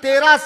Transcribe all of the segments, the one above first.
13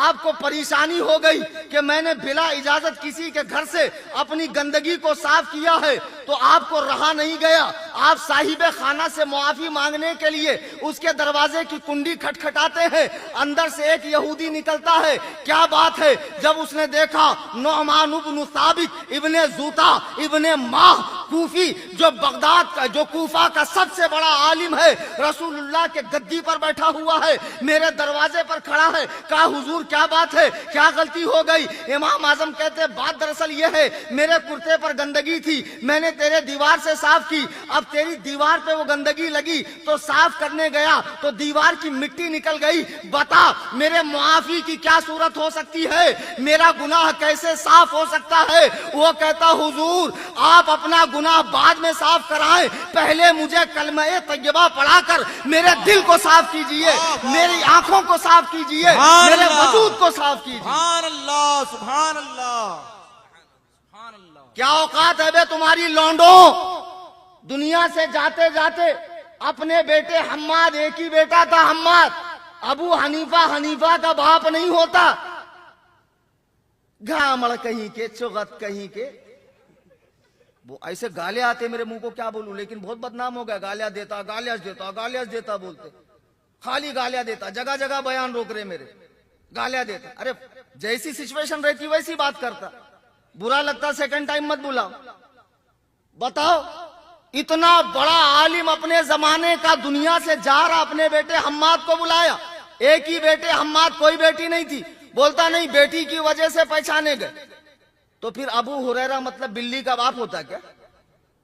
آپ کو پریشانی ہو گئی کہ میں نے بلا اجازت کسی کے گھر سے اپنی گندگی کو صاف کیا ہے تو آپ کو رہا نہیں گیا، آپ صاحب خانہ سے معافی مانگنے کے لیے اس کے دروازے کی کنڈی کھٹکھٹاتے ہیں، اندر سے ایک یہودی نکلتا ہے، کیا بات ہے؟ جب اس نے دیکھا نعمان ابن ثابت ابن زوتا ابن ماہ کوفی، جو بغداد کا، جو کوفہ کا سب سے بڑا عالم ہے، رسول اللہ کے گدی پر بیٹھا ہوا ہے، میرے دروازے پر کھڑا ہے، کہا حضور کیا بات ہے، کیا غلطی ہو گئی؟ امام اعظم کہتے بات دراصل یہ ہے، میرے کرتے پر گندگی تھی، میں نے تیرے دیوار سے صاف کی، اب تیری دیوار پہ وہ گندگی لگی تو صاف کرنے گیا تو دیوار کی مٹی نکل گئی، بتا میرے معافی کی کیا صورت ہو سکتی ہے؟ میرا گناہ کیسے صاف ہو سکتا ہے؟ وہ کہتا حضور آپ اپنا گناہ بعد میں صاف کرائیں، پہلے مجھے کلمہ طیبہ پڑھا کر میرے دل کو صاف کیجئے، میری آنکھوں کو صاف کیجئے، میرے وجود کو صاف کیجئے۔ سبحان اللہ، سبحان اللہ، سبحان اللہ۔ کیا اوقات ہے بے تمہاری لونڈوں؟ دنیا سے جاتے جاتے اپنے بیٹے حماد، ایک ہی بیٹا تھا حماد، ابو حنیفہ کا باپ نہیں ہوتا، گھامڑ کہیں کے، چغت کہیں کے، وہ ایسے گالے آتے میرے منہ کو کیا بولوں، لیکن بہت بدنام ہو گیا، گالیاں دیتا بولتے، خالی گالیاں دیتا، جگہ جگہ بیان روک رہے میرے، گالیاں دیتا، ارے جیسی سچویشن رہتی ویسی بات کرتا، برا لگتا سیکنڈ ٹائم مت بلاؤ۔ بتاؤ اتنا بڑا عالم اپنے زمانے کا دنیا سے جا رہا، اپنے بیٹے حماد کو بلایا، ایک ہی بیٹے حماد، کوئی بیٹی نہیں تھی، بولتا نہیں بیٹی کی وجہ سے پہچانے گئے۔ تو پھر ابو ہریرہ مطلب بلی کا باپ ہوتا کیا؟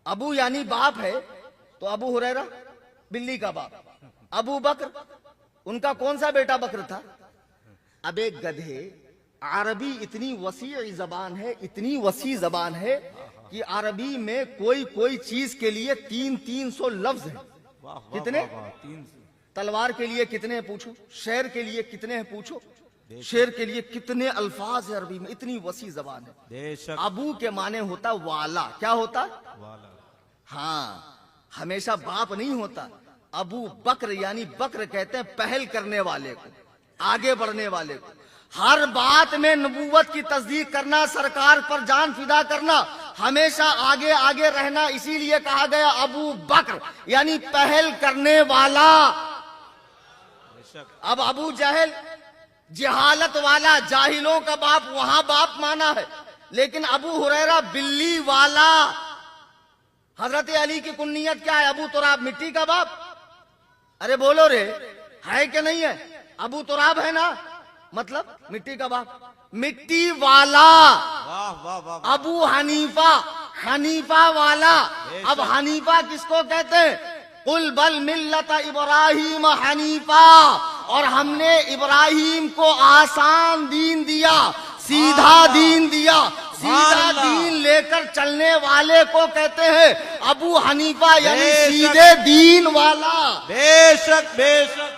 ابو یعنی باپ ہے، تو ابو ہریرہ بلی کا باپ، ابو بکر ان کا کون سا بیٹا بکر تھا؟ اب ایک گدھے، عربی اتنی وسیع زبان ہے، اتنی وسیع زبان ہے کہ عربی میں کوئی چیز کے لیے 300 لفظ ہیں۔ کتنے؟ تلوار کے لیے کتنے پوچھو، شیر کے لیے کتنے پوچھو، شیر کے لیے کتنے الفاظ ہیں عربی میں، اتنی وسیع زبان ہے۔ ابو کے معنی ہوتا والا، کیا ہوتا؟ ہاں، ہمیشہ باپ نہیں ہوتا۔ ابو بکر یعنی بکر کہتے ہیں پہل کرنے والے کو، آگے بڑھنے والے کو، ہر بات میں نبوت کی تصدیق کرنا، سرکار پر جان فدا کرنا، ہمیشہ آگے آگے رہنا، اسی لیے کہا گیا ابو بکر یعنی پہل کرنے والا۔ اب ابو جہل جہالت والا، جاہلوں کا باپ، وہاں باپ مانا ہے، لیکن ابو ہریرہ بلی والا۔ حضرت علی کی کنیت کیا ہے؟ ابو تراب، مٹی کا باپ۔ ارے بولو رے، ہے کہ نہیں ہے؟ ابو تراب ہے نا، مطلب مٹی کا باپ، مٹی والا۔ ابو حنیفہ والا۔ اب حنیفہ کس کو کہتے ہیں؟ قل بل ملت ابراہیم حنیفہ، اور ہم نے ابراہیم کو آسان دین دیا، سیدھا دین دیا، سیدھا دین لے کر چلنے والے کو کہتے ہیں ابو حنیفہ یعنی سیدھے دین والا۔ بے شک بے شک۔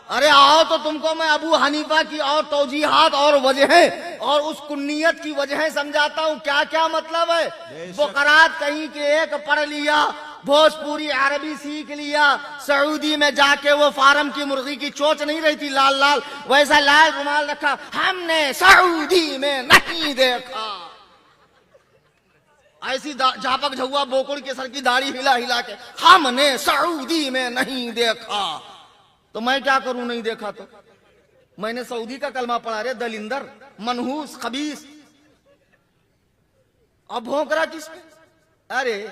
ارے آؤ تو تم کو میں ابو حنیفہ کی اور توجیحات اور وجہیں اور اس کنیت کی وجہیں سمجھاتا ہوں، کیا کیا مطلب ہے۔ بقرات کہیں کہ ایک پڑھ لیا، بھوجپوری عربی سیکھ لیا، سعودی میں جا کے وہ فارم کی مرغی کی چوچ نہیں رہتی لال لال، ویسا لال رومال رکھا، ہم نے سعودی میں نہیں دیکھا، ایسی جھاپک جھوا بوکڑ کے سر کی داڑھی ہلا ہلا کے، ہم نے سعودی میں نہیں دیکھا۔ تو میں کیا کروں نہیں دیکھا تو؟ میں نے سعودی کا کلمہ پڑھا، رے دلندر، منحوس، خبیث۔ اب بھونکرا کس پہ؟ ارے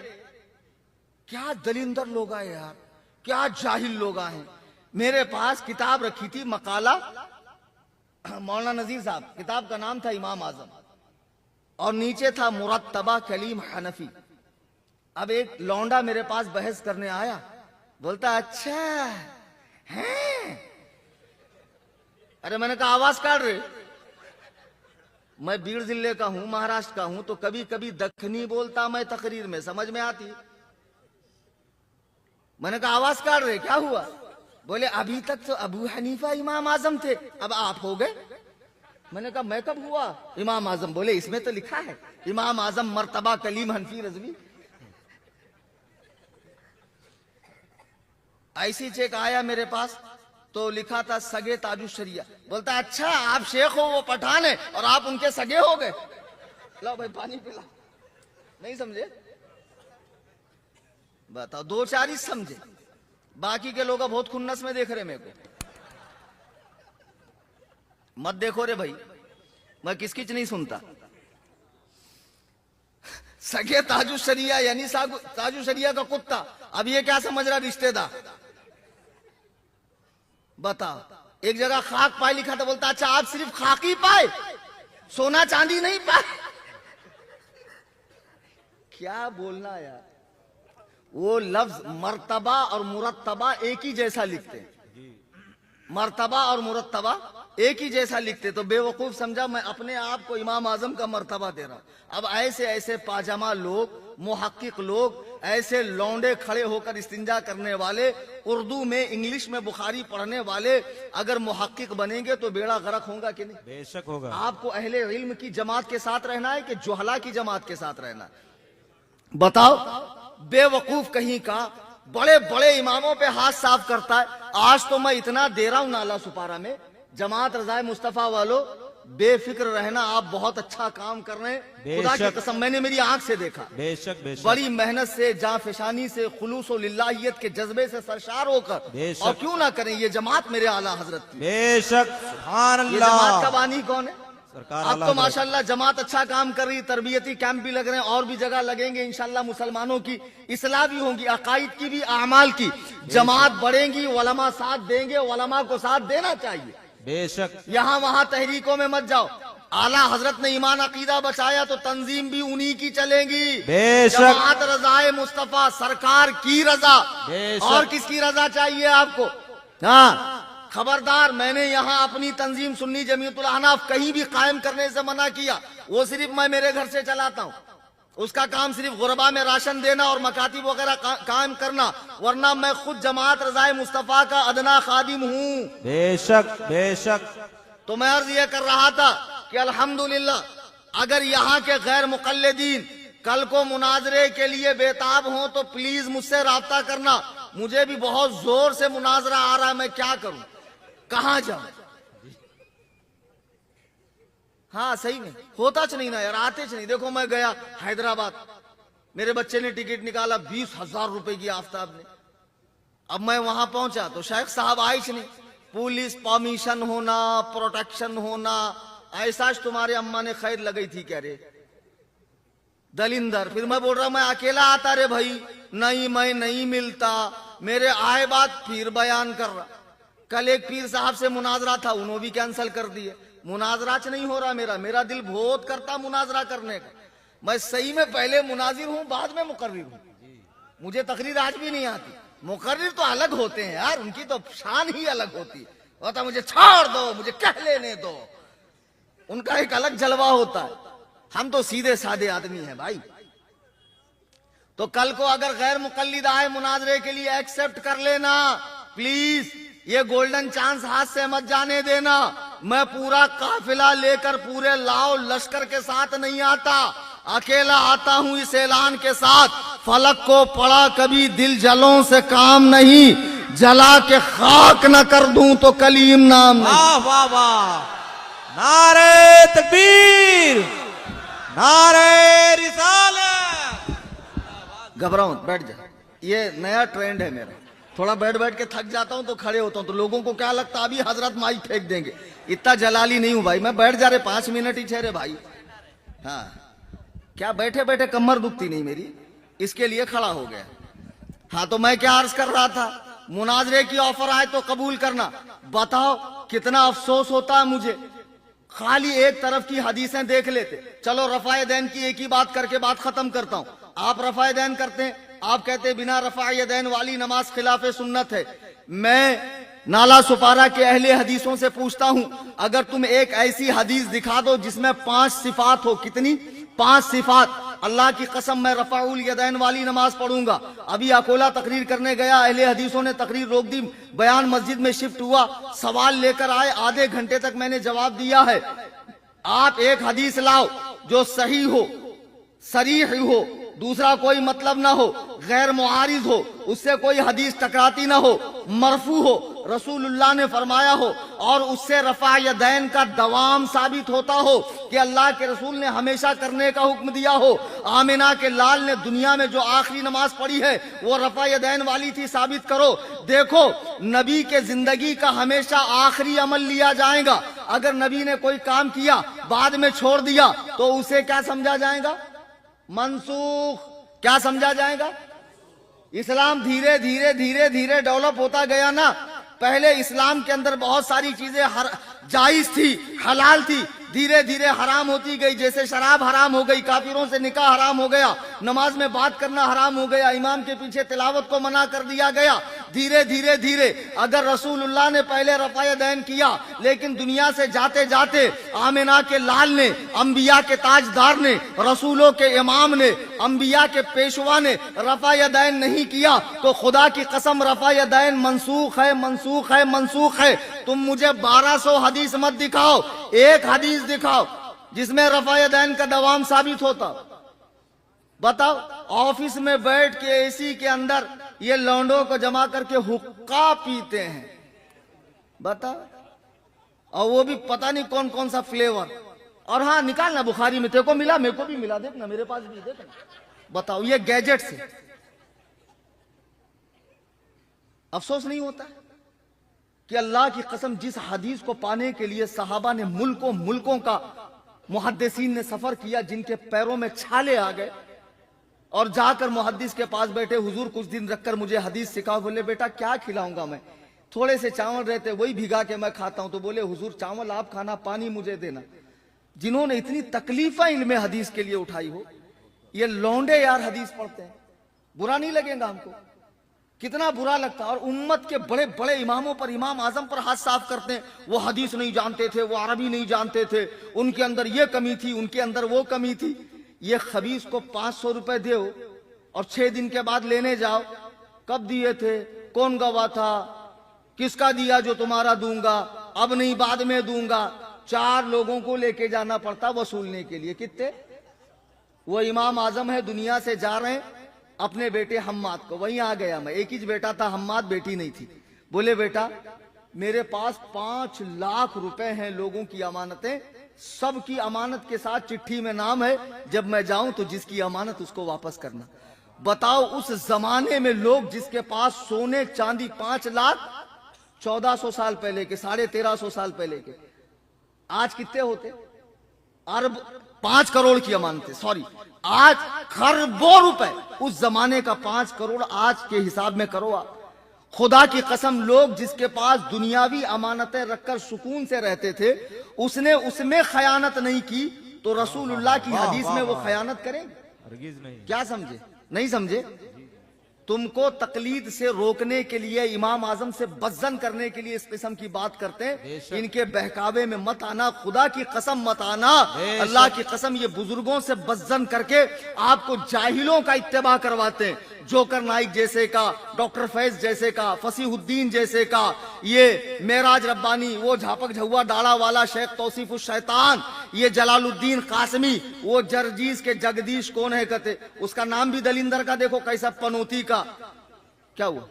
کیا دلندر لوگ آئے یار، کیا جاہل لوگ آئے۔ میرے پاس کتاب رکھی تھی، مقالہ مولانا نذیر صاحب، کتاب کا نام تھا امام اعظم، اور نیچے تھا مرتبہ کلیم حنفی۔ اب ایک لونڈا میرے پاس بحث کرنے آیا، بولتا اچھا ہیں؟ ارے میں نے کہا آواز کاٹ رہے، میں بیڑ ضلع کا ہوں، مہاراشٹر کا ہوں، تو کبھی کبھی دکنی بولتا میں تقریر میں، سمجھ میں آتی۔ میں نے کہا آواز کاٹ رہے، کیا ہوا؟ بولے ابھی تک تو ابو حنیفہ امام اعظم تھے، اب آپ ہو گئے۔ میں نے کہا میں کب ہوا امام اعظم؟ بولے اس میں تو لکھا ہے امام اعظم مرتبہ کلیم حنفی رضوی۔ ایسی چیک آیا میرے پاس تو لکھا تھا سگے تاج الشریعہ. بولتا اچھا آپ شیخ ہو وہ پٹھان ہے اور آپ ان کے سگے ہو گئے. لاؤ بھائی پانی پلا. نہیں سمجھے؟ بتاؤ دو چار ہی سمجھے, باقی کے لوگ بہت خنس میں دیکھ رہے میرے کو. مت دیکھو رے بھائی, میں کس کچھ نہیں سنتا. سگے تاج الشریعہ یعنی تاج الشریعہ کا کتا. اب یہ کیا سمجھ رہا رشتہ دار؟ بتاؤ. ایک جگہ خاک پائے لکھا تھا, بولتا اچھا آپ صرف خاک ہی پائے, سونا چاندی نہیں پائے. کیا بولنا یار. وہ لفظ مرتبہ اور مرتبہ ایک ہی جیسا لکھتے ہیں. مرتبہ اور مرتبہ ایک ہی جیسا لکھتے, تو بے وقوف سمجھا میں اپنے آپ کو امام اعظم کا مرتبہ دے رہا ہوں. اب ایسے ایسے پاجامہ لوگ, محقق لوگ, ایسے لونڈے کھڑے ہو کر استنجا کرنے والے, اردو میں انگلش میں بخاری پڑھنے والے اگر محقق بنیں گے تو بیڑا غرق ہوگا کہ نہیں؟ بے شک ہوگا. آپ کو اہل علم کی جماعت کے ساتھ رہنا ہے کہ جہلا کی جماعت کے ساتھ رہنا ہے؟ بتاؤ. بے وقوف کہیں کا بڑے بڑے اماموں پہ ہاتھ صاف کرتا ہے. آج تو میں اتنا دے رہا ہوں نالا سپارہ میں, جماعت رضائے مصطفیٰ والو بے فکر رہنا, آپ بہت اچھا کام کر رہے ہیں. خدا کی قسم میں نے میری آنکھ سے دیکھا. بے شک بے شک. بڑی محنت سے, جانفشانی سے, خلوص و للہیت کے جذبے سے سرشار ہو کر, اور کیوں نہ کریں یہ جماعت میرے اعلیٰ حضرت کی. بے شک سبحان یہ جماعت کا اللہ. بانی کون ہے؟ اب تو ماشاءاللہ جماعت اچھا کام کر رہی, تربیتی کیمپ بھی لگ رہے ہیں, اور بھی جگہ لگیں گے انشاءاللہ. مسلمانوں کی اصلاح بھی ہوگی, عقائد کی بھی, اعمال کی. جماعت بڑھیں گی, علماء ساتھ دیں گے, علماء کو ساتھ دینا چاہیے. بے شک. یہاں وہاں تحریکوں میں مت جاؤ. اعلیٰ حضرت نے ایمان عقیدہ بچایا تو تنظیم بھی انہی کی چلے گی. بے شک. جماعت رضائے مصطفیٰ سرکار کی رضا. بے شک. اور کس کی رضا چاہیے آپ کو؟ ہاں خبردار, میں نے یہاں اپنی تنظیم سنی جمیعت الاحناف کہیں بھی قائم کرنے سے منع کیا. وہ صرف میں میرے گھر سے چلاتا ہوں. اس کا کام صرف غربا میں راشن دینا اور مکاتب وغیرہ قائم کرنا, ورنہ میں خود جماعت رضائے مصطفیٰ کا ادنا خادم ہوں. بے شک بے شک. تو میں عرض یہ کر رہا تھا کہ الحمدللہ اگر یہاں کے غیر مقلدین کل کو مناظرے کے لیے بےتاب ہوں تو پلیز مجھ سے رابطہ کرنا. مجھے بھی بہت زور سے مناظرہ آ رہا ہے, میں کیا کروں, کہاں جاؤں. ہاں صحیح میں ہوتا چ نہیں نا یار, آتے چ نہیں. دیکھو میں گیا حیدرآباد, میرے بچے نے ٹکٹ نکالا 20,000 روپے کی آفتاب نے. اب میں وہاں پہنچا تو شیخ صاحب آئے چ نہیں. پولیس پرمیشن ہونا, پروٹیکشن ہونا, ایسا تمہارے اماں نے خیر لگئی تھی کیا رے دلندر. پھر میں بول رہا میں اکیلا آتا رے بھائی, نہیں میں نہیں ملتا. میرے آئے بات پھر بیان کر رہا. کل ایک پیر صاحب سے مناظرہ تھا, انہوں بھی کینسل کر دیے. مناظرہ چ نہیں ہو رہا میرا دل بہت کرتا مناظرہ کرنے کا. میں صحیح میں پہلے مناظر ہوں, بعد میں مقرر ہوں. مجھے تقریر آج بھی نہیں آتی. مقرر تو الگ ہوتے ہیں یار, ان کی تو شان ہی الگ ہوتی ہے. ہوتا مجھے چھوڑ دو, مجھے کہہ لینے دو, ان کا ایک الگ جلوہ ہوتا ہے. ہم تو سیدھے سادے آدمی ہیں بھائی. تو کل کو اگر غیر مقلد آئے مناظرے کے لیے ایکسپٹ کر لینا پلیز. یہ گولڈن چانس ہاتھ سے مت جانے دینا. میں پورا قافلہ لے کر پورے لاؤ لشکر کے ساتھ نہیں آتا, اکیلا آتا ہوں اس اعلان کے ساتھ, فلک کو پڑا کبھی دل جلوں سے کام نہیں, جلا کے خاک نہ کر دوں تو کلیم نام نہیں. واہ واہ واہ. نعرہ تکبیر, نعرہ رسالت. گھبراؤ بیٹھ جا, یہ نیا ٹرینڈ ہے میرا. تھوڑا بیٹھ کے تھک جاتا ہوں تو کھڑے ہوتا ہوں, تو لوگوں کو کیا لگتا ابھی حضرت مائی پھینک دیں گے. اتنا جلالی نہیں ہوں بھائی, میں بیٹھ جا رہے 5 منٹ ہی چہرے بھائی. ہاں کیا بیٹھے بیٹھے کمر دکھتی نہیں میری, اس کے لیے کھڑا ہو گیا. ہاں تو میں کیا عرض کر رہا تھا, مناظرے کی آفر آئے تو قبول کرنا. بتاؤ کتنا افسوس ہوتا ہے مجھے, خالی ایک طرف کی حدیثیں دیکھ لیتے. چلو رفع دین کی ایک ہی بات کر کے بات ختم کرتا ہوں. آپ رفع دین کرتے ہیں, آپ کہتے ہیں بنا رفع یدین والی نماز خلاف سنت ہے. میں نالا سپارہ کے اہل حدیثوں سے پوچھتا ہوں, اگر تم ایک ایسی حدیث دکھا دو جس میں 5 صفات ہو. کتنی؟ 5 صفات. اللہ کی قسم میں رفع الیدین والی نماز پڑھوں گا. ابھی اکولا تقریر کرنے گیا, اہل حدیثوں نے تقریر روک دی, بیان مسجد میں شفٹ ہوا, سوال لے کر آئے, آدھے گھنٹے تک میں نے جواب دیا ہے. آپ ایک حدیث لاؤ جو صحیح ہو, صریح ہو, دوسرا کوئی مطلب نہ ہو, غیر معارض ہو, اس سے کوئی حدیث ٹکراتی نہ ہو, مرفوع ہو, رسول اللہ نے فرمایا ہو اور اس سے رفع یدین کا دوام ثابت ہوتا ہو کہ اللہ کے رسول نے ہمیشہ کرنے کا حکم دیا ہو. آمنہ کے لال نے دنیا میں جو آخری نماز پڑھی ہے وہ رفع یدین والی تھی, ثابت کرو. دیکھو نبی کے زندگی کا ہمیشہ آخری عمل لیا جائے گا. اگر نبی نے کوئی کام کیا بعد میں چھوڑ دیا تو اسے کیا سمجھا جائے گا؟ منسوخ. کیا سمجھا جائے گا؟ اسلام دھیرے دھیرے دھیرے دھیرے ڈیولپ ہوتا گیا نا. پہلے اسلام کے اندر بہت ساری چیزیں جائز تھی, حلال تھی, دھیرے دھیرے حرام ہوتی گئی. جیسے شراب حرام ہو گئی, کافروں سے نکاح حرام ہو گیا, نماز میں بات کرنا حرام ہو گیا, امام کے پیچھے تلاوت کو منع کر دیا گیا. دھیرے دھیرے دھیرے اگر رسول اللہ نے پہلے رفع یدین کیا لیکن دنیا سے جاتے جاتے آمنہ کے لال نے, انبیاء کے تاجدار نے, رسولوں کے امام نے, انبیاء کے پیشوا نے رفع یدین نہیں کیا تو خدا کی قسم رفع یدین منسوخ ہے, منسوخ ہے, منسوخ ہے. تم مجھے 1200 حدیث مت دکھاؤ, ایک حدیث دکھاؤ جس میں رفع یدین کا دوام ثابت ہوتا. بتاؤ. آفس میں بیٹھ کے اے سی کے اندر یہ لونڈوں کو جمع کر کے حقہ پیتے ہیں, بتاؤ, اور وہ بھی پتہ نہیں کون کون سا فلیور. اور ہاں نکالنا بخاری میں, تیرے کو ملا, میرے کو بھی ملا, دیکھنا میرے پاس بھی, دیکھنا. بتاؤ یہ گیجٹ سے افسوس نہیں ہوتا ہے کہ اللہ کی قسم جس حدیث کو پانے کے لیے صحابہ نے ملکوں کا محدثین نے سفر کیا, جن کے پیروں میں چھالے آ گئے, اور جا کر محدث کے پاس بیٹھے, حضور کچھ دن رکھ کر مجھے حدیث سکھاؤ. بولے بیٹا کیا کھلاؤں گا میں, تھوڑے سے چاول رہتے وہی بھگا کے میں کھاتا ہوں. تو بولے حضور چاول آپ کھانا, پانی مجھے دینا. جنہوں نے اتنی تکلیفیں علم حدیث کے لیے اٹھائی ہو, یہ لونڈے یار حدیث پڑھتے ہیں. برا نہیں لگے گا ہم کو؟ کتنا برا لگتا. اور امت کے بڑے بڑے اماموں پر, امام اعظم پر ہاتھ صاف کرتے ہیں. وہ حدیث نہیں جانتے تھے, وہ عربی نہیں جانتے تھے, ان کے اندر یہ کمی تھی, ان کے اندر وہ کمی تھی. یہ خبیث کو 500 روپے دیو اور 6 دن کے بعد لینے جاؤ, کب دیے تھے, کون گواہ تھا, کس کا دیا جو تمہارا دوں گا, اب نہیں بعد میں دوں گا. 4 لوگوں کو لے کے جانا پڑتا وصولنے کے لیے. کتنے؟ وہ امام اعظم ہے, دنیا سے جا رہے ہیں, اپنے بیٹے حماد کو, وہیں آ گیا میں, ایک ہی بیٹا تھا حماد, بیٹی نہیں تھی. بولے بیٹا میرے پاس 5 لاکھ روپے ہیں, لوگوں کی امانتیں, سب کی امانت کے ساتھ چٹھی میں نام ہے, جب میں جاؤں تو جس کی امانت اس کو واپس کرنا. بتاؤ اس زمانے میں لوگ جس کے پاس سونے چاندی 5 لاکھ 1400 سال پہلے کے, 1350 سال پہلے کے, آج کتنے ہوتے؟ ارب 5 کروڑ کی امانتیں, سوری آج خربوں روپے. اس زمانے کا 5 کروڑ آج کے حساب میں کرو آپ. خدا کی قسم لوگ جس کے پاس دنیاوی امانتیں رکھ کر سکون سے رہتے تھے, اس نے اس میں خیانت نہیں کی تو رسول اللہ کی حدیث میں وہ خیانت کریں گے؟ کیا سمجھے؟ نہیں سمجھے؟ تم کو تقلید سے روکنے کے لیے, امام اعظم سے بزن کرنے کے لیے اس قسم کی بات کرتے ہیں. ان کے بہکاوے میں مت آنا, خدا کی قسم مت آنا. اللہ کی قسم یہ بزرگوں سے بزن کر کے آپ کو جاہلوں کا اتباع کرواتے ہیں. جوکر نائک جیسے کا, ڈاکٹر فیض جیسے کا, فصیح الدین جیسے کا, یہ معراج ربانی, وہ جھاپک جھوا ڈاڑا والا شیخ توصیف الشیطان, یہ جلال الدین قاسمی, وہ جرجیز کے جگدیش کون ہے کہتے, اس کا نام بھی دلندر کا, دیکھو کیسا پنوتی کا. کیا ہوا؟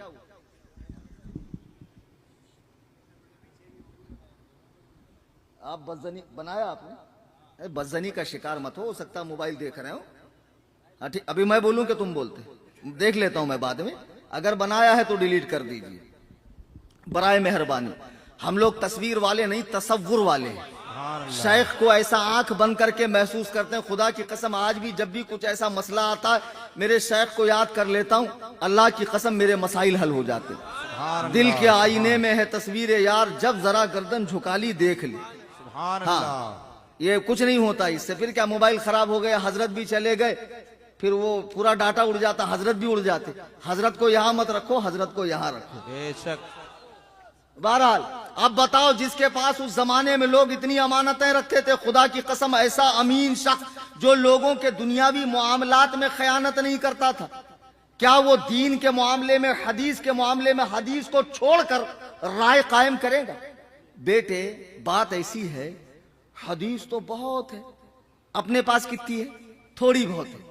آپ بزنی بنایا آپ نے, بزنی کا شکار مت ہو سکتا موبائل دیکھ رہے ہو. ابھی میں بولوں کہ تم بولتے, دیکھ لیتا ہوں میں بعد میں. اگر بنایا ہے تو ڈیلیٹ کر دیجیے برائے مہربانی. ہم لوگ تصویر والے نہیں, تصور والے ہیں. شیخ کو ایسا آنکھ بند کر کے محسوس کرتے ہیں. خدا کی قسم آج بھی جب بھی کچھ ایسا مسئلہ آتا ہے میرے شیخ کو یاد کر لیتا ہوں, اللہ کی قسم میرے مسائل حل ہو جاتے. دل کے آئینے میں ہے تصویر یار, جب ذرا گردن جھکا لی دیکھ لی. ہاں یہ کچھ نہیں ہوتا اس سے. پھر کیا موبائل خراب ہو گیا, حضرت بھی چلے گئے, پھر وہ پورا ڈاٹا اڑ جاتا, حضرت بھی اڑ جاتے. حضرت کو یہاں مت رکھو, حضرت کو یہاں رکھو. بے شک. بہرحال اب بتاؤ جس کے پاس اس زمانے میں لوگ اتنی امانتیں رکھتے تھے, خدا کی قسم ایسا امین شخص جو لوگوں کے دنیاوی معاملات میں خیانت نہیں کرتا تھا, کیا وہ دین کے معاملے میں, حدیث کے معاملے میں حدیث کو چھوڑ کر رائے قائم کرے گا؟ بیٹے بات ایسی ہے, حدیث تو بہت ہے, اپنے پاس کتنی ہے؟ تھوڑی بہت ہے.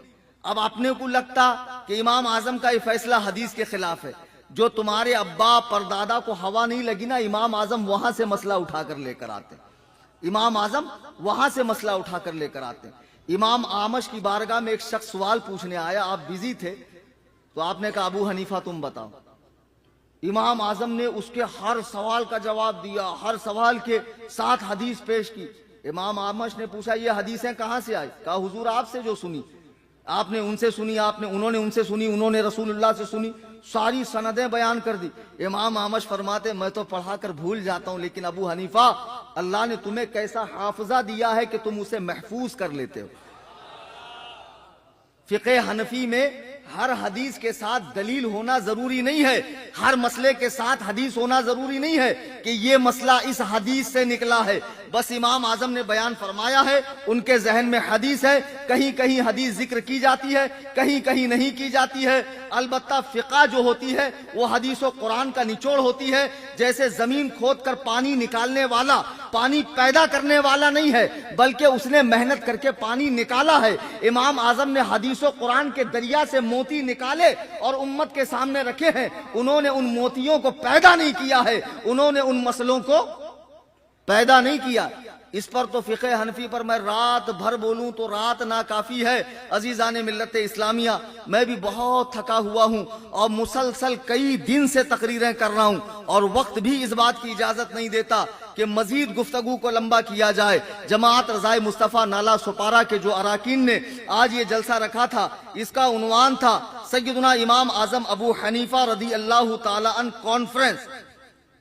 اب اپنے کو لگتا کہ امام اعظم کا یہ فیصلہ حدیث کے خلاف ہے, جو تمہارے ابا پردادا کو ہوا نہیں لگی نا، امام اعظم وہاں سے مسئلہ اٹھا کر لے کر آتے ہیں، امام اعظم وہاں سے مسئلہ اٹھا کر لے کر آتے ہیں۔ امام اعمش کی بارگاہ میں ایک شخص سوال پوچھنے آیا، آپ بزی تھے تو آپ نے کہا ابو حنیفہ تم بتاؤ۔ امام اعظم نے اس کے ہر سوال کا جواب دیا، ہر سوال کے ساتھ حدیث پیش کی۔ امام اعمش نے پوچھا یہ حدیثیں کہاں سے آئی؟ کہا حضور آپ سے جو سنی، آپ نے ان سے سنی، انہوں نے ان سے سنی، انہوں نے رسول اللہ سے سنی، ساری سندیں بیان کر دی۔ امام اعمش فرماتے میں تو پڑھا کر بھول جاتا ہوں، لیکن ابو حنیفہ اللہ نے تمہیں کیسا حافظہ دیا ہے کہ تم اسے محفوظ کر لیتے ہو۔ فقہ حنفی میں ہر حدیث کے ساتھ دلیل ہونا ضروری نہیں ہے، ہر مسئلے کے ساتھ حدیث ہونا ضروری نہیں ہے کہ یہ مسئلہ اس حدیث سے نکلا ہے۔ بس امام اعظم نے بیان فرمایا ہے، ان کے ذہن میں حدیث ہے، کہیں کہیں حدیث ذکر کی جاتی ہے، کہیں کہیں نہیں کی جاتی ہے۔ البتہ فقہ جو ہوتی ہے وہ حدیث و قرآن کا نچوڑ ہوتی ہے۔ جیسے زمین کھود کر پانی نکالنے والا پانی پیدا کرنے والا نہیں ہے، بلکہ اس نے محنت کر کے پانی نکالا ہے۔ امام اعظم نے حدیث و قرآن کے دریا سے موتی نکالے اور امت کے سامنے رکھے ہیں۔ انہوں نے ان موتیوں کو پیدا نہیں کیا ہے، انہوں نے ان مسئلوں کو پیدا نہیں کیا۔ اس پر تو فقہ حنفی پر میں رات بھر بولوں تو رات ناکافی ہے۔ عزیزان ملت اسلامیہ، میں بھی بہت تھکا ہوا ہوں اور مسلسل کئی دن سے تقریریں کر رہا ہوں، اور وقت بھی اس بات کی اجازت نہیں دیتا کہ مزید گفتگو کو لمبا کیا جائے۔ جماعت رضائے مصطفیٰ نالا سپارہ کے جو اراکین نے آج یہ جلسہ رکھا تھا، اس کا عنوان تھا سیدنا امام اعظم ابو حنیفہ رضی اللہ تعالی عنہ کانفرنس۔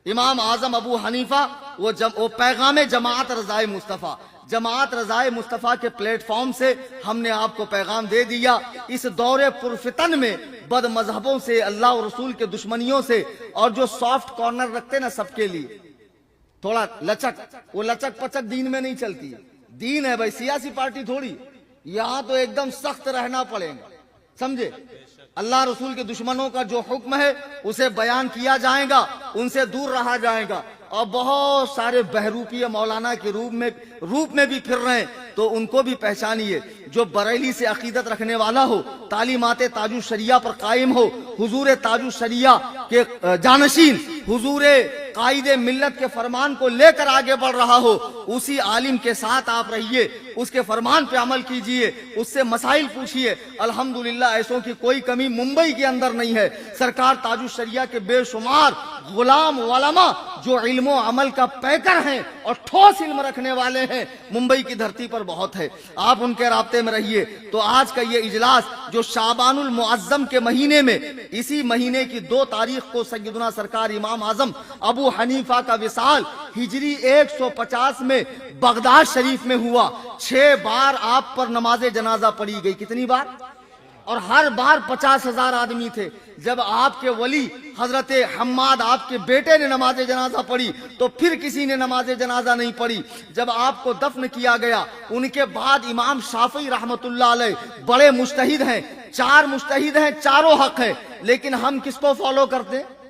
امام اعظم ابو حنیفہ وہ پیغام جماعت رضائے مصطفیٰ، جماعت رضائے مصطفیٰ کے پلیٹ فارم سے ہم نے آپ کو پیغام دے دیا۔ اس دور پرفتن میں بد مذہبوں سے، اللہ اور رسول کے دشمنیوں سے، اور جو سافٹ کارنر رکھتے نا سب کے لیے تھوڑا لچک، وہ لچک پچک دین میں نہیں چلتی ہے۔ دین ہے بھائی، سیاسی پارٹی تھوڑی، یہاں تو ایک دم سخت رہنا پڑے گا، سمجھے؟ اللہ رسول کے دشمنوں کا جو حکم ہے اسے بیان کیا جائے گا، ان سے دور رہا جائے گا۔ اور بہت سارے بہروپی مولانا کے روپ میں بھی پھر رہے ہیں، تو ان کو بھی پہچانیے۔ جو بریلی سے عقیدت رکھنے والا ہو، تعلیمات تاج الشریعہ پر قائم ہو، حضور تاج الشریعہ کے جانشین، حضور قائد ملت کے فرمان کو لے کر آگے بڑھ رہا ہو، اسی عالم کے ساتھ آپ رہیے، اس کے فرمان پہ عمل کیجئے، اس سے مسائل پوچھئے۔ الحمدللہ ایسوں کی کوئی کمی ممبئی کے اندر نہیں ہے۔ سرکار تاج الشریعہ کے بے شمار غلام علماء جو علم و عمل کا پیکر ہیں اور ٹھوس علم رکھنے والے ہیں، ممبئی کی دھرتی پر بہت ہے، آپ ان کے رابطے میں رہیے۔ تو آج کا یہ اجلاس جو شعبان المعظم کے مہینے میں، اسی مہینے کی 2 تاریخ کو سیدنا سرکار امام اعظم ابو حنیفہ کا وصال ہجری 150 میں بغداد شریف میں ہوا۔ 6 بار آپ پر نماز جنازہ پڑھی گئی۔ کتنی بار؟ اور ہر بار 50,000 آدمی تھے۔ جب آپ کے ولی حضرت حماد آپ کے بیٹے نے نماز جنازہ پڑھی تو پھر کسی نے نماز جنازہ نہیں پڑھی۔ جب آپ کو دفن کیا گیا، ان کے بعد امام شافعی رحمت اللہ علیہ بڑے مجتہد ہیں، 4 مجتہد ہیں، چاروں حق ہیں، لیکن ہم کس کو فالو کرتے ہیں؟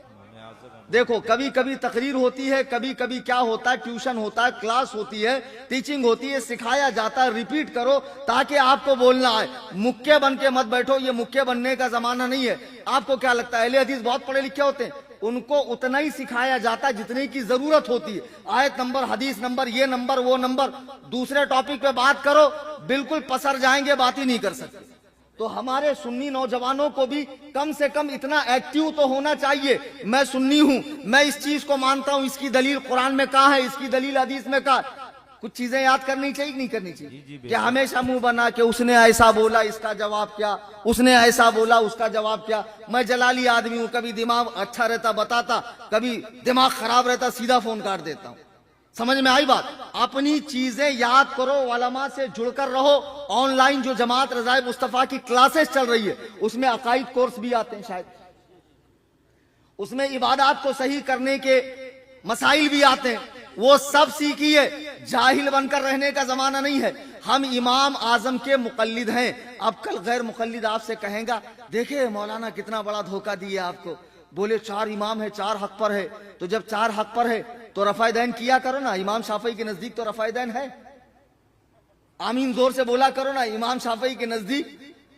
دیکھو کبھی کبھی تقریر ہوتی ہے، کبھی کبھی کیا ہوتا ہے، ٹیوشن ہوتا ہے، کلاس ہوتی ہے، ٹیچنگ ہوتی ہے، سکھایا جاتا ہے، ریپیٹ کرو تاکہ آپ کو بولنا آئے۔ مکے بن کے مت بیٹھو، یہ مکے بننے کا زمانہ نہیں ہے۔ آپ کو کیا لگتا ہے اہل حدیث بہت پڑھے لکھے ہوتے ہیں؟ ان کو اتنا ہی سکھایا جاتا ہے جتنے کی ضرورت ہوتی ہے۔ آیت نمبر، حدیث نمبر، یہ نمبر، وہ نمبر، دوسرے ٹاپک پہ بات کرو، بالکل پسر جائیں گے، بات ہی نہیں کر سکتے۔ تو ہمارے سنی نوجوانوں کو بھی کم سے کم اتنا ایکٹیو تو ہونا چاہیے۔ میں سنی ہوں، میں اس چیز کو مانتا ہوں، اس کی دلیل قرآن میں کہاں ہے، اس کی دلیل حدیث میں کہاں ہے۔ کچھ چیزیں یاد کرنی چاہیے کہ نہیں کرنی چاہیے؟ کہ ہمیشہ منہ بنا کہ اس نے ایسا بولا، اس کا جواب کیا، اس نے ایسا بولا، اس کا جواب کیا۔ میں جلالی آدمی ہوں، کبھی دماغ اچھا رہتا بتاتا، کبھی دماغ خراب رہتا سیدھا فون کاٹ دیتا ہوں۔ سمجھ میں آئی بات؟ اپنی چیزیں یاد کرو، علماء سے جڑ کر رہو۔ آن لائن جو جماعت رضائے مصطفیٰ کی کلاسز چل رہی ہے، اس میں عقائد کورس بھی آتے ہیں، شاید اس میں عبادات کو صحیح کرنے کے مسائل بھی آتے ہیں، وہ سب سیکھیے۔ جاہل بن کر رہنے کا زمانہ نہیں ہے۔ ہم امام اعظم کے مقلد ہیں۔ اب کل غیر مقلد آپ سے کہیں گا دیکھیں مولانا کتنا بڑا دھوکہ دیا آپ کو، بولے 4 امام ہے، 4 حق پر ہے، تو جب 4 حق پر ہے تو رفع دین کیا کرو نا۔ امام شافعی کے نزدیک تو رفع دین ہے، آمین زور سے بولا کرو نا۔ امام شافعی کے نزدیک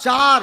4,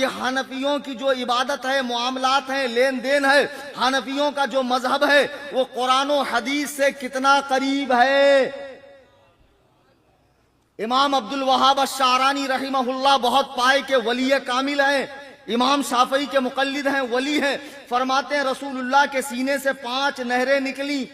کہ حنفیوں کی جو عبادت ہے، معاملات ہیں، لین دین ہے، حنفیوں کا جو مذہب ہے وہ قرآن و حدیث سے کتنا قریب ہے۔ امام عبد الوہاب الشعرانی رحمہ اللہ بہت پائے کے ولی کامل ہیں، امام شافعی کے مقلد ہیں، ولی ہیں۔ فرماتے ہیں رسول اللہ کے سینے سے 5 نہریں نکلی،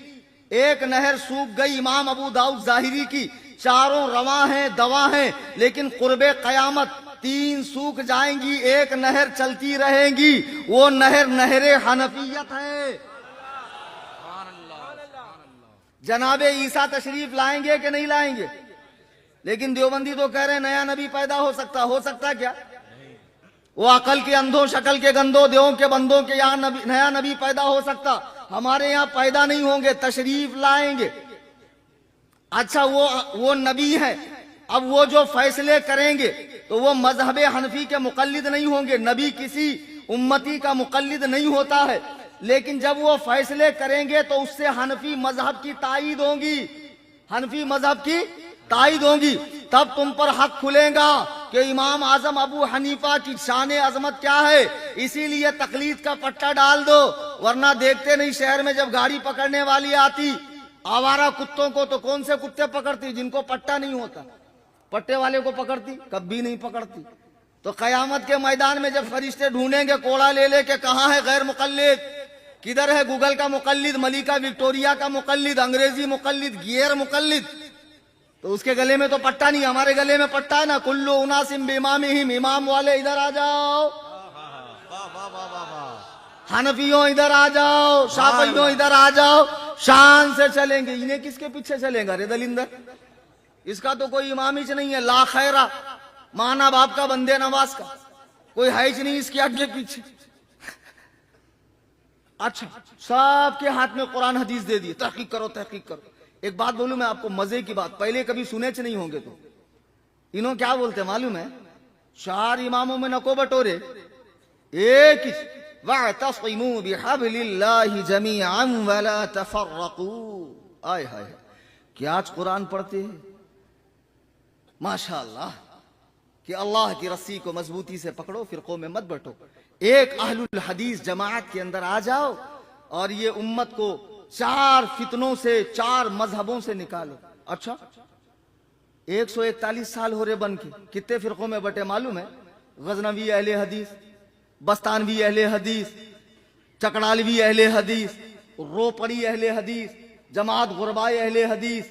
ایک نہر سوکھ گئی امام ابو داؤد ظاہری کی، چاروں رواں ہیں، دوا ہیں، لیکن قرب قیامت 3 سوکھ جائیں گی، ایک نہر چلتی رہے گی، وہ نہر نہر حنفیت ہے۔ جناب عیسیٰ تشریف لائیں گے کہ نہیں لائیں گے؟ لیکن دیوبندی تو کہہ رہے ہیں نیا نبی پیدا ہو سکتا کیا؟ وہ عقل کے اندھوں، شکل کے گندوں، دیوں کے بندوں کے یہاں نیا نبی پیدا ہو سکتا، ہمارے یہاں پیدا نہیں ہوں گے، تشریف لائیں گے۔ اچھا وہ نبی ہے، اب وہ جو فیصلے کریں گے تو وہ مذہب حنفی کے مقلد نہیں ہوں گے، نبی کسی امتی کا مقلد نہیں ہوتا ہے، لیکن جب وہ فیصلے کریں گے تو اس سے حنفی مذہب کی تائید ہوگی، حنفی مذہب کی تائید ہوگی، تب تم پر حق کھلے گا کہ امام اعظم ابو حنیفہ کی شان عظمت کیا ہے۔ اسی لیے تقلید کا پٹا ڈال دو، ورنہ دیکھتے نہیں شہر میں جب گاڑی پکڑنے والی آتی آوارہ کتوں کو تو کون سے کتے پکڑتی؟ جن کو پٹا نہیں ہوتا، پٹے والے کو پکڑتی؟ کبھی نہیں پکڑتی۔ تو قیامت کے میدان میں جب فرشتے ڈھونڈیں گے کوڑا لے لے کے کہاں ہے غیر مقلد، کدھر ہے گوگل کا مقلد، ملکہ وکٹوریا کا مقلد، انگریزی مقلد، غیر مقلد، تو اس کے گلے میں تو پٹا نہیں، ہمارے گلے میں پٹا ہے نا۔ کلو اناسم بامامہم، امام والے ادھر آ جاؤ، حنفیوں ادھر آ جاؤ، شافعیوں ادھر آ جاؤ، شان سے چلیں گے۔ انہیں کس کے پیچھے چلیں گا رے دلندر؟ اس کا تو کوئی امام ہی نہیں ہے، لا خیرہ، مانا باپ کا بندے نواز کا کوئی ہے ہی نہیں اس کے آگے پیچھے۔ اچھا سب کے ہاتھ میں قرآن حدیث دے دیے، تحقیق کرو تحقیق کرو۔ ایک بات بولوں میں آپ کو مزے کی بات، پہلے کبھی سنے چ نہیں ہوں گے، تو انہوں کیا بولتے معلوم ہے؟ 4 اماموں میں نکو بٹورے، ایک ہی وَاعْتَصِمُوا بِحَبْلِ اللَّهِ جَمِيعًا وَلَا تَفَرَّقُوا۔ آئے ہائے، کیا آج قرآن پڑھتے ہیں ماشاءاللہ کہ اللہ کی رسی کو مضبوطی سے پکڑو، فرقوں میں مت بٹو، ایک اہل الحدیث جماعت کے اندر آ جاؤ اور یہ امت کو 4 فتنوں سے، 4 مذہبوں سے نکالو۔ اچھا 141 سال ہو رہے بن کے، کتنے فرقوں میں بٹے معلوم ہے؟ غزنوی اہل حدیث، بستانوی اہل حدیث، چکڑالوی اہل حدیث، روپڑی اہل حدیث، جماعت غربائے اہل حدیث،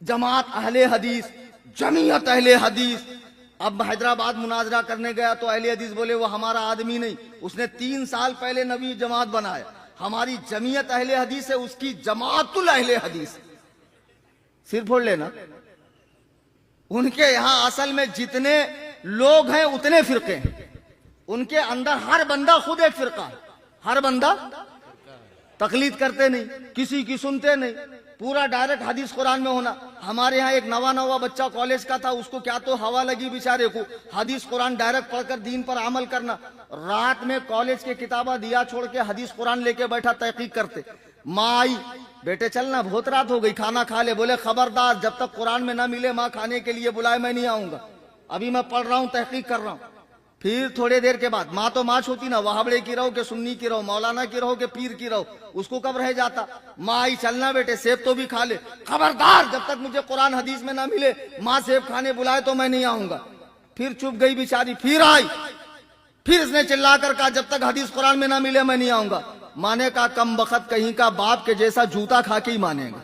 جماعت اہل حدیث، جمعیت اہل حدیث۔ اب حیدرآباد مناظرہ کرنے گیا تو اہل حدیث بولے وہ ہمارا آدمی نہیں، اس نے 3 سال پہلے نوی جماعت بنایا، ہماری جمعیت اہل حدیث ہے، اس کی جماعت الاہل حدیث۔ سر پھوڑ لینا، ان کے یہاں اصل میں جتنے لوگ ہیں اتنے فرقے ہیں، ان کے اندر ہر بندہ خود ایک فرقہ ہے، ہر بندہ تقلید کرتے نہیں، کسی کی سنتے نہیں، پورا ڈائریکٹ حدیث قرآن میں ہونا۔ ہمارے ہاں ایک نوا بچہ کالج کا تھا، اس کو کیا تو ہوا لگی بیچارے کو، حدیث قرآن ڈائریکٹ پڑھ کر دین پر عمل کرنا، رات میں کالج کے کتابہ دیا چھوڑ کے حدیث قرآن لے کے بیٹھا تحقیق کرتے۔ ماں آئی، بیٹے چلنا بہت رات ہو گئی، کھانا کھا لے۔ بولے خبردار، جب تک قرآن میں نہ ملے ماں کھانے کے لیے بلائے میں نہیں آؤں گا، ابھی میں پڑھ رہا ہوں، تحقیق کر رہا ہوں۔ پھر تھوڑے دیر کے بعد، ماں تو ماں ہوتی نا، وہابڑے کی رہو کہ سنی کی رہو، مولانا کی رہو کہ پیر کی رہو، اس کو کب رہ جاتا۔ ماں آئی، چلنا بیٹے سیب تو بھی کھا لے۔ خبردار، جب تک مجھے قرآن حدیث میں نہ ملے ماں سیب کھانے بلائے تو میں نہیں آؤں گا۔ پھر چپ گئی بیچاری، پھر آئی، پھر اس نے چلا کر کہا جب تک حدیث قرآن میں نہ ملے میں نہیں آؤں گا۔ ماں نے کہا کم بخت کہیں کا باپ کے جیسا جوتا کھا کے ہی مانے گا۔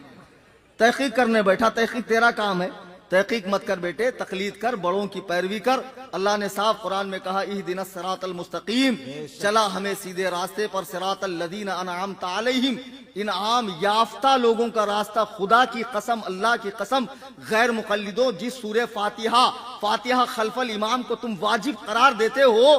تحقیق کرنے بیٹھا، تحقیق تیرا کام ہے، تحقیق مت کر بیٹے، تقلید کر، بڑوں کی پیروی کر۔ اللہ نے صاف قرآن میں کہا اہدنا الصراط المستقیم، چلا ہمیں سیدھے راستے پر، صراط الذین انعمت علیہم، انعام یافتہ لوگوں کا راستہ۔ خدا کی قسم، اللہ کی قسم، غیر مقلدوں، جس سورہ فاتحہ خلف الامام کو تم واجب قرار دیتے ہو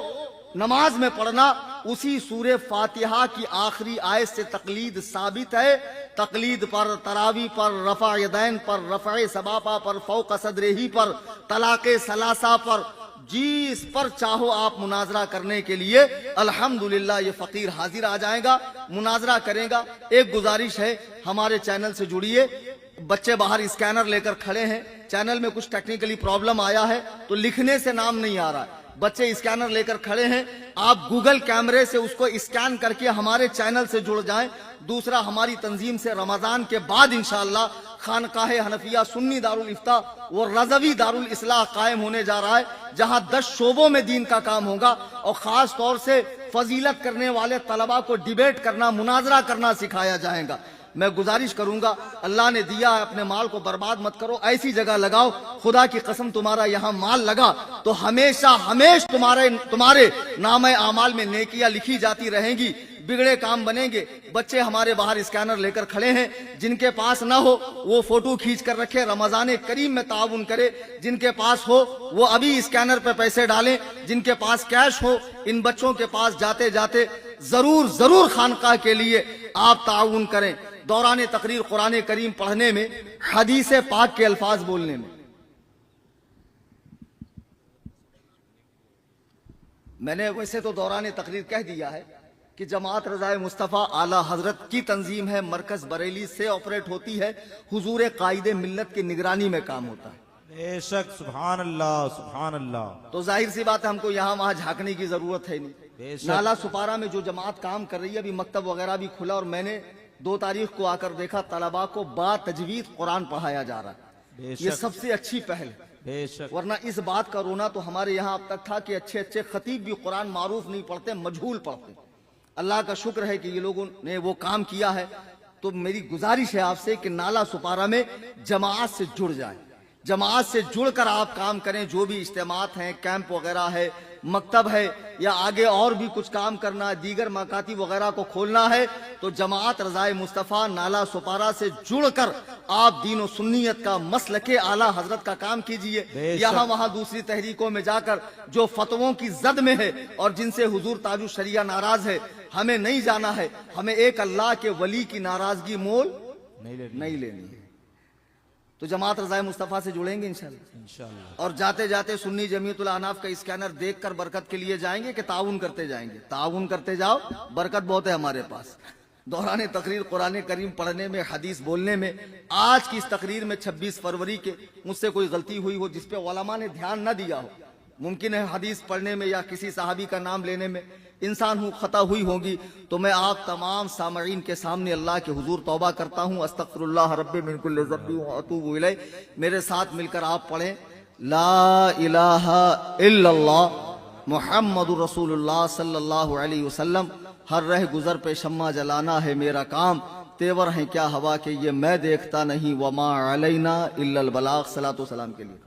نماز میں پڑھنا، اسی سورہ فاتحہ کی آخری آیت سے تقلید ثابت ہے۔ تقلید پر، تراوی پر، رفع یدین پر، رفع سبابہ پر، فوق صدرہی پر، طلاق ثلاثہ پر، جس پر چاہو آپ مناظرہ کرنے کے لیے الحمدللہ یہ فقیر حاضر آ جائے گا، مناظرہ کرے گا۔ ایک گزارش ہے، ہمارے چینل سے جڑیے۔ بچے باہر اسکینر لے کر کھڑے ہیں، چینل میں کچھ ٹیکنیکلی پرابلم آیا ہے تو لکھنے سے نام نہیں آ رہا ہے، بچے اسکینر لے کر کھڑے ہیں، آپ گوگل کیمرے سے اس کو اسکین کر کے ہمارے چینل سے جڑ جائیں۔ دوسرا، ہماری تنظیم سے رمضان کے بعد انشاءاللہ خانقاہ حنفیہ سنی دارالافتاء و رضوی دارالاصلاح قائم ہونے جا رہا ہے، جہاں 10 شعبوں میں دین کا کام ہوگا، اور خاص طور سے فضیلت کرنے والے طلباء کو ڈیبیٹ کرنا، مناظرہ کرنا سکھایا جائے گا۔ میں گزارش کروں گا، اللہ نے دیا ہے، اپنے مال کو برباد مت کرو، ایسی جگہ لگاؤ، خدا کی قسم تمہارا یہاں مال لگا تو ہمیشہ تمہارے نام اعمال میں نیکیاں لکھی جاتی رہیں گی، بگڑے کام بنیں گے۔ بچے ہمارے باہر اسکینر لے کر کھڑے ہیں، جن کے پاس نہ ہو وہ فوٹو کھینچ کر رکھے، رمضان کریم میں تعاون کرے۔ جن کے پاس ہو وہ ابھی اسکینر پہ پیسے ڈالیں، جن کے پاس کیش ہو ان بچوں کے پاس جاتے جاتے ضرور خانقاہ کے لیے آپ تعاون کریں۔ دوران تقریر قرآن کریم پڑھنے میں، حدیث پاک کے الفاظ بولنے میں، میں نے ویسے تو دوران تقریر کہہ دیا ہے کہ جماعت رضائے مصطفیٰ اعلی حضرت کی تنظیم ہے، مرکز بریلی سے آپریٹ ہوتی ہے، حضور قائد ملت کی نگرانی میں کام ہوتا ہے۔ بے شک، سبحان اللہ سبحان اللہ۔ تو ظاہر سی بات ہے ہم کو یہاں وہاں جھانکنے کی ضرورت ہے بے نہیں۔ شک۔ نالا سپارہ میں جو جماعت کام کر رہی ہے، ابھی مکتب وغیرہ بھی کھلا، اور میں نے 2 تاریخ کو آ کر دیکھا طلباء کو با تجوید قرآن پڑھایا جا رہا بے ہے۔ شک۔ یہ سب سے اچھی پہل ہے، بے شک، ورنہ اس بات کا رونا تو ہمارے یہاں اب تک تھا کہ اچھے خطیب بھی قرآن معروف نہیں پڑھتے، مجہول پڑھتے۔ اللہ کا شکر ہے کہ یہ لوگوں نے وہ کام کیا ہے۔ تو میری گزارش ہے آپ سے کہ نالا سپارہ میں جماعت سے جڑ جائیں، جماعت سے جڑ کر آپ کام کریں۔ جو بھی اجتماعات ہیں، کیمپ وغیرہ ہے، مکتب ہے، یا آگے اور بھی کچھ کام کرنا ہے، دیگر مکاتب وغیرہ کو کھولنا ہے، تو جماعت رضائے مصطفیٰ نالا سپارہ سے جڑ کر آپ دین و سنیت کا مسلک اعلیٰ حضرت کا کام کیجئے۔ بے شک۔ یہاں وہاں دوسری تحریکوں میں جا کر جو فتووں کی زد میں ہے اور جن سے حضور تاج الشریعہ ناراض ہے، ہمیں نہیں جانا ہے۔ ہمیں ایک اللہ کے ولی کی ناراضگی مول نہیں لینی ہے۔ تو جماعت رضائے مصطفیٰ سے جڑیں گے انشاءاللہ، انشاءاللہ۔ اور جاتے جاتے سنی جمعیت الاحناف کا اسکینر دیکھ کر برکت کے لیے جائیں گے کہ تعاون کرتے جائیں گے؟ تعاون کرتے جاؤ، برکت بہت ہے ہمارے پاس۔ دوران تقریر قرآن کریم پڑھنے میں، حدیث بولنے میں، آج کی اس تقریر میں 26 فروری کے مجھ سے کوئی غلطی ہوئی ہو جس پہ علماء نے دھیان نہ دیا ہو، ممکن ہے حدیث پڑھنے میں یا کسی صحابی کا نام لینے میں انسان ہوں، خطا ہوئی ہوگی، تو میں آپ تمام سامعین کے سامنے اللہ کے حضور توبہ کرتا ہوں، استغفر اللہ ربی من کل ذنب واتوب الیہ۔ میرے ساتھ مل کر آپ پڑھیں، لا الہ الا اللہ محمد رسول اللہ صلی اللہ علیہ وسلم۔ ہر رہ گزر پہ شمع جلانا ہے میرا کام، تیور ہیں کیا ہوا کہ یہ میں دیکھتا نہیں، وما علینا الا البلاغ۔ صلاۃ و سلام کے لیے